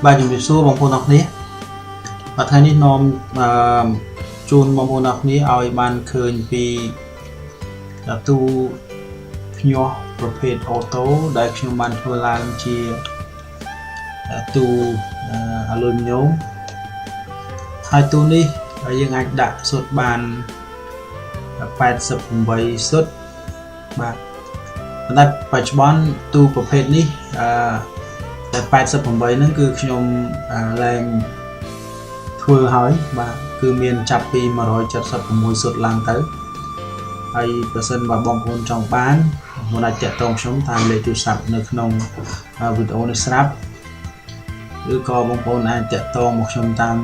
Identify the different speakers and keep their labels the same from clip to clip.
Speaker 1: bà dùng việc xua bằng phôn học ní và thay ní nôm chun bằng phôn học ní ai ban khơi vì tu nhỏประเภท auto ได้ខ្ញុំបានធ្វើឡើងជាទូអាលុយញោមហើយទូនេះយើងអាចដាក់សុទ្ធបាន88សុទ្ធបាទប៉ុន្តែបច្ចុប្បន្នទូប្រភេទនេះតែ88ហ្នឹងគឺខ្ញុំឡើងធ្វើហើយបាទគឺមានចាប់ពី176សុទ្ធឡើងទៅហើយបើសិនបើបងប្អូនចង់បានមកអាចតាក់ទងខ្ញុំតាមលេខទូរស័ព្ទនៅក្នុងវីដេអូនេះស្រាប់ឬក៏បងប្អូនអាចតាក់ទងមកខ្ញុំតាម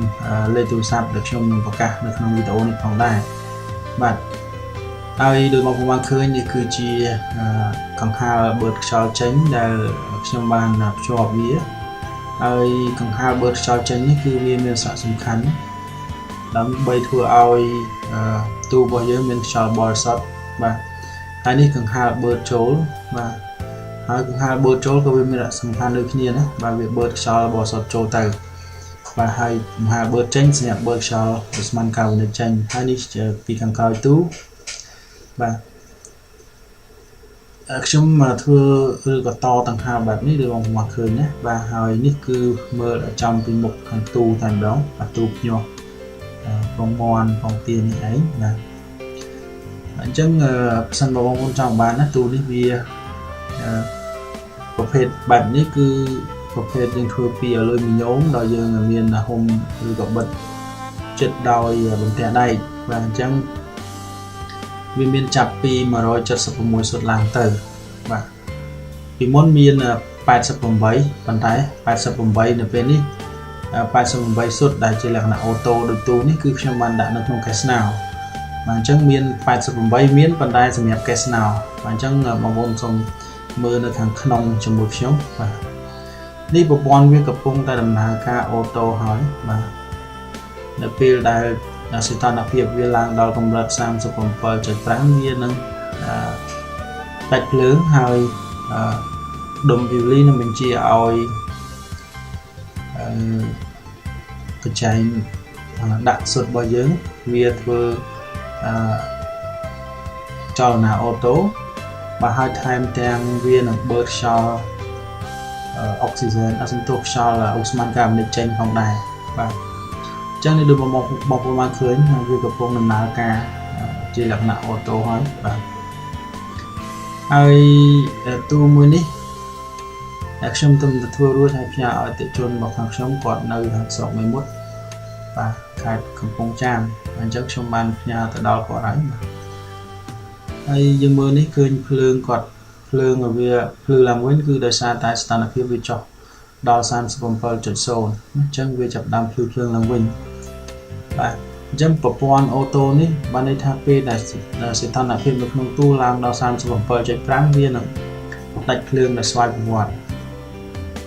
Speaker 1: លេខទូរស័ព្ទដែលខ្ញុំនឹងប្រកាសនៅក្នុងវីដេអូនេះផងដែរបាទហើយដោយបងប្អូនបានឃើញនេះគឺជាកង្ហារបឺតខ្យល់ចេញដែលខ្ញុំបានភ្ជាប់វាហើយកង្ហារបឺតខ្យល់ចេញនេះគឺវាមានសារៈសំខាន់ដើម្បីធ្វើឲ្យទូរបស់យើងមានខ្យល់បរិសុទ្ធបាទហើយនេះកង្ហារបឺតចូលបាទហើយកង្ហារបឺតចូលក៏វាមានសារៈសំខាន់ដូចគ្នាណាបាទវាបឺតខ្យល់បរិសុទ្ធចូលទៅបាទហើយកង្ហារបឺតចេញសម្រាប់បឺតខ្យល់ឧស្ម័នកាបូនិកចេញហើយនេះពីខាងក្រោយទូបាទខ្ញុំធ្វើឬក៏តដង្ហើមបែបនេះដូចបងប្អូនឃើញណាបាទហើយនេះគឺមើលចំពីមុខខាងទូតែម្ដងបាទទូភ្ញាស់ផងមន់ផងទានេះឯងបាទអញ្ចឹងប្រសិនបើបងប្អូនចង់បានណាទូនេះវាប្រភេទបែបនេះគឺប្រភេទយើងធ្វើពីអលុយមីញ៉ូមដោយយើងមានហុំឬក៏បិទចិត្តដោយបន្ទះដែកបាទអញ្ចឹងវាមានចាប់ពី176សុទ្ធឡើងទៅបាទពីមុនមាន88ប៉ុន្តែ88នៅពេលនេះ88សុទ្ធដែលជាលក្ខណៈអូតូដូចទូនេះគឺខ្ញុំបានដាក់នៅក្នុងកេស្ណៅបាទអញ្ចឹងមាន88មានប៉ុន្តែសម្រាប់កេស្ណៅបាទអញ្ចឹងបងប្អូនសូមមើលនៅខាងក្នុងជាមួយខ្ញុំបាទនេះប្រព័ន្ធវាកំពុងតែដំណើរការអូតូហើយបាទនៅពេលដែលសីតុណ្ហភាពវាឡើងដល់កម្រិត 37.5 វានឹងដាច់ភ្លើងហើយដុំវាលីនឹងបញ្ជាឲ្យកញ្ចែងដាក់សុទ្ធរបស់យើងវាធ្វើចលនាអូតូបាទហើយថែមទាំងវានឹងបឺតខ្យល់អុកស៊ីហ្សែនអសន្ទុះខ្យល់ឧស្ម័នកាបូនិកចេញផងដែរបាទអញ្ចឹងនេះដូចបងប្អូនបានឃើញវាកំពុងដំណើរការជាលក្ខណៈអូតូហើយបាទហើយទូមួយនេះតែខ្ញុំទៅធ្វើរួចហើយផ្ញើឲ្យអតិថិជនរបស់ខាងខ្ញុំគាត់នៅស្រុកមេមត់បាទខេត្តកំពង់ចាមអញ្ចឹងខ្ញុំបានផ្ញើទៅដល់គាត់ហើយបាទហើយយើងមើលនេះឃើញភ្លើងគាត់ភ្លើងវាភ្លឺឡើងវិញគឺដោយសារតែស្ថានភាពវាចុះដល់ 37.0 អញ្ចឹងវាចាប់ដើមភ្លឺភ្លើងឡើងវិញបាទអញ្ចឹងប្រព័ន្ធអូតូនេះបានន័យថាពេលដែលសីតុណ្ហភាពនៅក្នុងទូឡើងដល់ 37.5 វានឹងដាច់ភ្លើងដោយស្វ័យប្រវត្តិ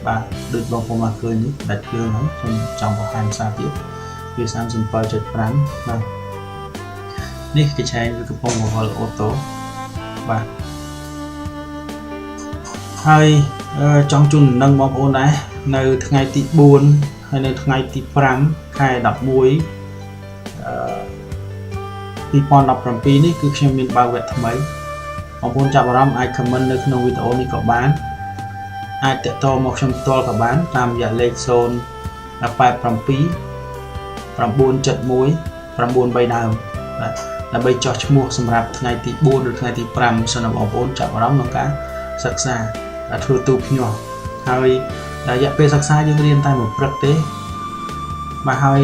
Speaker 1: បាទដូចបងប្អូនបានឃើញនេះដាច់ភ្លើងហើយខ្ញុំចង់បង្ហាញសារទៀតវា 37.5 បាទនេះកញ្ឆែងវាកំពុងបង្វិលអូតូបាទហើយចង់ជូនដំណឹងបងប្អូនដែរនៅថ្ងៃទី4ហើយនៅថ្ងៃទី5ខែ11 2017នេះគឺខ្ញុំមានបើកវគ្គថ្មីបងប្អូនចាប់អារម្មណ៍អាច comment នៅក្នុងវីដេអូនេះក៏បានអាចតាក់ទងមកខ្ញុំផ្ទាល់ក៏បានតាមរយៈលេខ087 971 93ដើមបាទដើម្បីចោះឈ្មោះសម្រាប់ថ្ងៃទី4ឬថ្ងៃទី5សិនបងប្អូនចាប់អារម្មណ៍ក្នុងការសិក្សាធ្វើទូភ្ញាស់ហើយរយៈពេលសិក្សាយើងរៀនតែមួយព្រឹកទេបាទហើយ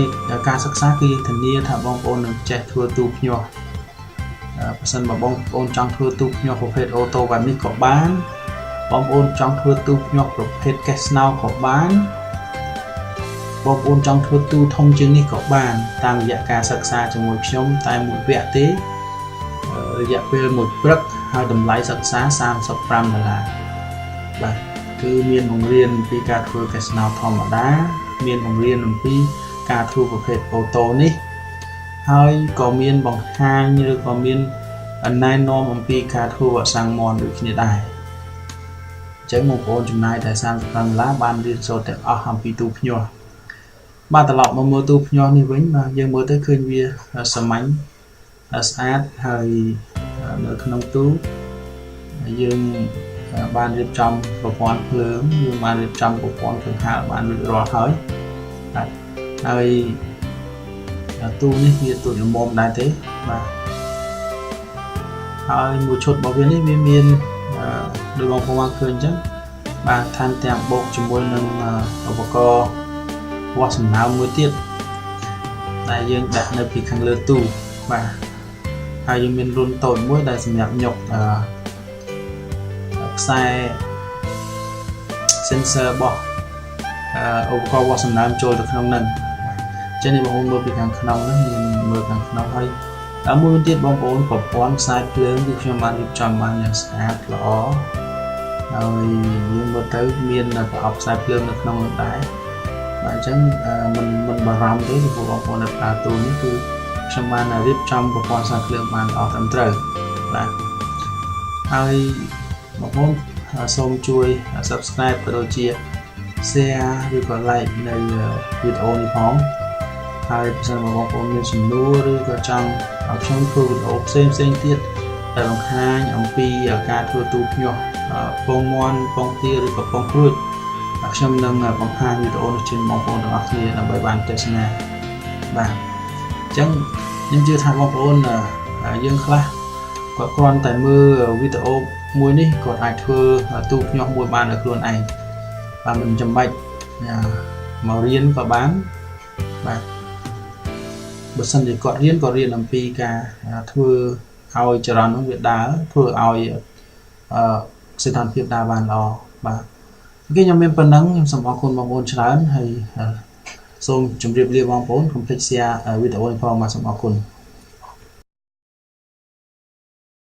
Speaker 1: ការសិក្សាគឺធានាថាបងប្អូននឹងចេះធ្វើទូភ្ញាស់បើសិនបើបងប្អូនចង់ធ្វើទូភ្ញាស់ប្រភេទអូតូបែបនេះក៏បានបងប្អូនចង់ធ្វើទូភ្ញាស់ប្រភេទកេស្ណៅក៏បានបងប្អូនចង់ធ្វើទូធំជាងនេះក៏បានតាមរយៈការសិក្សាជាមួយខ្ញុំតែមួយវគ្គទេរយៈពេលមួយព្រឹកហើយតម្លៃសិក្សា$35បាទគឺមានបង្រៀនពីការធ្វើកេស្ណៅធម្មតាមានបង្រៀនអំពីការធ្វើប្រភេទអូតូនេះហើយក៏មានបង្ហាញឬក៏មានណែនាំអំពីការធ្វើវ៉ាក់សាំងមាន់ដូចគ្នាដែរ ចឹងបងប្អូនចំណាយតែ$35បានរៀនសូត្រទាំងអស់អំពីទូភ្ញាស់បាទត្រឡប់មកមើលទូភ្ញាស់នេះវិញបាទយើងមើលទៅឃើញវាសាមញ្ញស្អាតហើយនៅក្នុងទូយើងបានរៀបចំប្រព័ន្ធភ្លើងយើងបានរៀបចំប្រព័ន្ធកង្ហារបានរួចរាល់ហើយហើយទូនេះវាទូល្មមដែរទេបាទហើយមួយឈុតរបស់វានេះវាមានដោយបងប្អូនឃើញអញ្ចឹងបាទថែមទាំងបូកជាមួយនឹងឧបករណ៍វាស់សំណើមមួយទៀតដែលយើងដាក់នៅពីខាងលើទូបាទហើយយើងមានរុនតូចមួយដែលសម្រាប់ញុកខ្សែ sensor របស់ឧបករណ៍វាស់សំណើមចូលទៅក្នុងហ្នឹងចឹងនេះបងប្អូនមើលពីខាងក្នុងហ្នឹងយើងមើលខាងក្នុងហើយមួយទៀតបងប្អូនប្រព័ន្ធខ្សែភ្លើងគឺខ្ញុំបានរៀបចំបានយ៉ាងស្អាតល្អហើយយើងមើលទៅមានប្រអប់ខ្សែភ្លើងនៅក្នុងនោះដែរបាទអញ្ចឹងមិនបារម្ភទេចំពោះបងប្អូនដែលប្រើទូនេះគឺខ្ញុំបានរៀបចំប្រព័ន្ធខ្សែភ្លើងបានល្អត្រឹមត្រូវបាទហើយបងប្អូនសូមជួយ subscribe ក៏ដូចជា share ឬក៏ like នៅវីដេអូនេះផងហើយបើសិនបងប្អូនមានសំណួរឬក៏ចង់ឲ្យខ្ញុំធ្វើវីដេអូផ្សេងទៀតដែលបង្ហាញអំពីការធ្វើទូភ្ញាស់ពងមាន់ពងទាឬក៏ពងក្រួចខ្ញុំនឹងបង្ហាញវីដេអូនេះជូនបងប្អូនទាំងអស់គ្នាដើម្បីបានទស្សនាបាទអញ្ចឹងខ្ញុំជឿថាបងប្អូនយើងខ្លះគាត់គ្រាន់តែមើលវីដេអូមួយនេះគាត់អាចធ្វើទូភ្ញាស់មួយបានដោយខ្លួនឯងបាទមិនចាំបាច់មករៀនក៏បានបាទបើសិនជាគាត់រៀនអំពីការធ្វើឲ្យចរន្តនោះវាដើរធ្វើឲ្យសីតុណ្ហភាពដើរបានល្អបាទអូខេខ្ញុំមានប៉ុណ្ណឹងខ្ញុំសូមអរគុណបងប្អូនច្រើនហើយសូមជម្រាបលាបងប្អូនកុំភ្លេច share វីដេអូនេះផងបាទសូមអរគុណ